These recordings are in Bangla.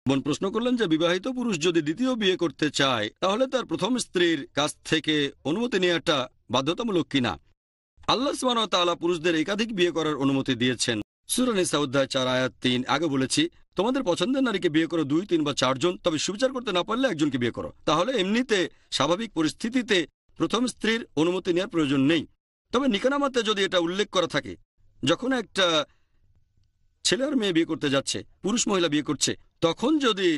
বোন প্রশ্ন করলেন যে বিবাহিত পুরুষ যদি দ্বিতীয় বিয়ে করতে চায় তাহলে তার প্রথম স্ত্রীর কাছ থেকে অনুমতি নেওয়াটা বাধ্যতামূলক কিনা। আল্লাহ সুবহানাহু ওয়া তাআলা পুরুষদের একাধিক বিয়ে করার অনুমতি দিয়েছেন। সূরা নিসা অধ্যায় 4 আয়াত 3। আগে বলেছি, তোমাদের পছন্দের নারীকে বিয়ে করো 2, 3 বা 4 জন, তবে সুবিচার করতে না পারলে একজনকে বিয়ে করো। তাহলে এমনিতে স্বাভাবিক পরিস্থিতিতে প্রথম স্ত্রীর অনুমতি নেওয়ার প্রয়োজন নেই। তবে নিকানামাতে যদি এটা উল্লেখ করা থাকে, যখন একটা ছেলে আর মেয়ে বিয়ে করতে যাচ্ছে, পুরুষ মহিলা বিয়ে করছে, তখন যদি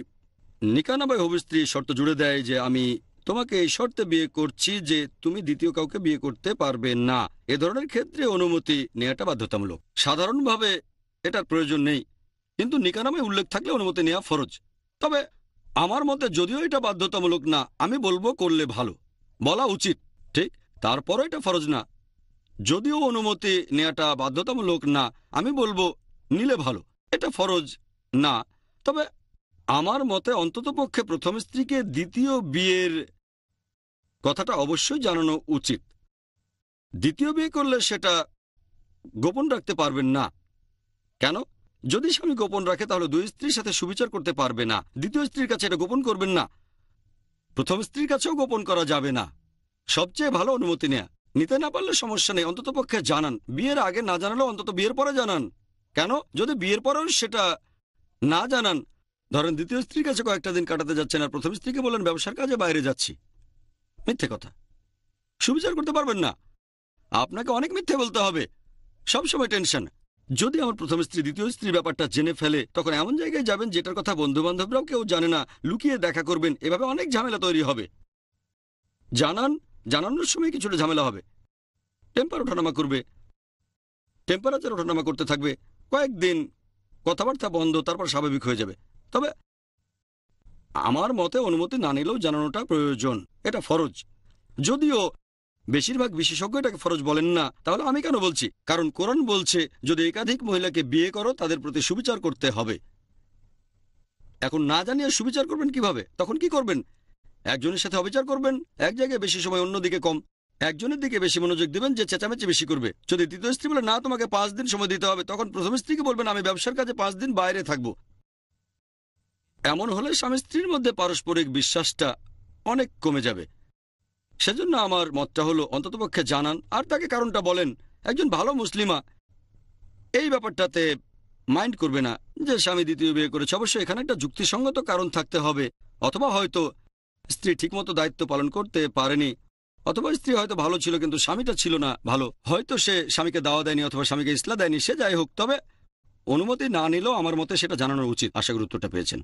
নিকানামায় হবু স্ত্রী শর্ত জুড়ে দেয় যে আমি তোমাকে এই শর্তে বিয়ে করছি যে তুমি দ্বিতীয় কাউকে বিয়ে করতে পারবে না, এ ধরনের ক্ষেত্রে অনুমতি নেওয়াটা বাধ্যতামূলক। সাধারণভাবে এটার প্রয়োজন নেই, কিন্তু নিকানামায় উল্লেখ থাকলে অনুমতি নেওয়া ফরজ। তবে আমার মতে যদিও এটা বাধ্যতামূলক না, আমি বলবো করলে ভালো, বলা উচিত, ঠিক। তারপরও এটা ফরজ না। যদিও অনুমতি নেওয়াটা বাধ্যতামূলক না, আমি বলবো নিলে ভালো, এটা ফরজ না। তবে আমার মতে অন্ততপক্ষে প্রথম স্ত্রীকে দ্বিতীয় বিয়ের কথাটা অবশ্যই জানানো উচিত। দ্বিতীয় বিয়ে করলে সেটা গোপন রাখতে পারবেন না। কেন? যদি স্বামী গোপন রাখে তাহলে দুই স্ত্রীর সাথে সুবিচার করতে পারবে না। দ্বিতীয় স্ত্রীর কাছে এটা গোপন করবেন না, প্রথম স্ত্রীর কাছেও গোপন করা যাবে না। সবচেয়ে ভালো অনুমতি নেয়া। নিতে না পারলে সমস্যা নেই, অন্ততপক্ষে জানান। বিয়ের আগে না জানালেও অন্তত বিয়ের পরে জানান। কেন? যদি বিয়ের পরেও সেটা না জানান, ধরেন দ্বিতীয় স্ত্রীর কাছে কয়েকটা দিন কাটাতে যাচ্ছেন আর প্রথম স্ত্রীকে বলেন ব্যবসার কাজে বাইরে যাচ্ছি, মিথ্যে কথা, সুবিচার করতে পারবেন না। আপনাকে অনেক মিথ্যে বলতে হবে, সবসময় টেনশন। যদি আমার প্রথম স্ত্রী দ্বিতীয় স্ত্রীর ব্যাপারটা জেনে ফেলে, তখন এমন জায়গায় যাবেন যেটার কথা বন্ধু বান্ধবরাও কেউ জানে না, লুকিয়ে দেখা করবেন, এভাবে অনেক ঝামেলা তৈরি হবে। জানানোর সময় কিছুটা ঝামেলা হবে, টেম্পার ওঠানামা করবে, টেম্পারেচার ওঠানামা করতে থাকবে, কয়েকদিন কথাবার্তা বন্ধ, তারপর স্বাভাবিক হয়ে যাবে। তবে আমার মতে অনুমতি না নিলেও জানানোটা প্রয়োজন, এটা ফরজ। যদিও বেশিরভাগ বিশেষজ্ঞ এটাকে ফরজ বলেন না, তাহলে আমি কেন বলছি? কারণ কোরআন বলছে যদি একাধিক মহিলাকে বিয়ে করো তাদের প্রতি সুবিচার করতে হবে। এখন না জানিয়ে সুবিচার করবেন কিভাবে? তখন কি করবেন? একজনের সাথে অবিচার করবেন, এক জায়গায় বেশি সময় অন্যদিকে কম, একজনের দিকে বেশি মনোযোগ দিবেন যে চেঁচামেচি বেশি করবে। যদি দ্বিতীয় স্ত্রী বলে না তোমাকে 5 দিন সময় দিতে হবে, তখন প্রথম স্ত্রীকে বলবেন আমি ব্যবসার কাজে 5 দিন বাইরে থাকবো। এমন হলে স্বামী স্ত্রীর মধ্যে পারস্পরিক বিশ্বাসটা অনেক কমে যাবে। সেজন্য আমার মতটা হলো অন্ততপক্ষে জানান আর তাকে কারণটা বলেন। একজন ভালো মুসলিমা এই ব্যাপারটাতে মাইন্ড করবে না যে স্বামী দ্বিতীয় বিয়ে করেছে। অবশ্যই এখানে একটা যুক্তিসঙ্গত কারণ থাকতে হবে, অথবা হয়তো স্ত্রী ঠিকমতো দায়িত্ব পালন করতে পারেনি, অথবা স্ত্রী হয়তো ভালো ছিল কিন্তু স্বামীটা ছিল না ভালো, হয়তো সে স্বামীকে দাওয়া দেয়নি অথবা স্বামীকে ইসলাম দেয়নি, সে যাই হোক। তবে অনুমতি না নিলেও আমার মতে সেটা জানানো উচিত। আশা করি উত্তরটা পেয়েছেন।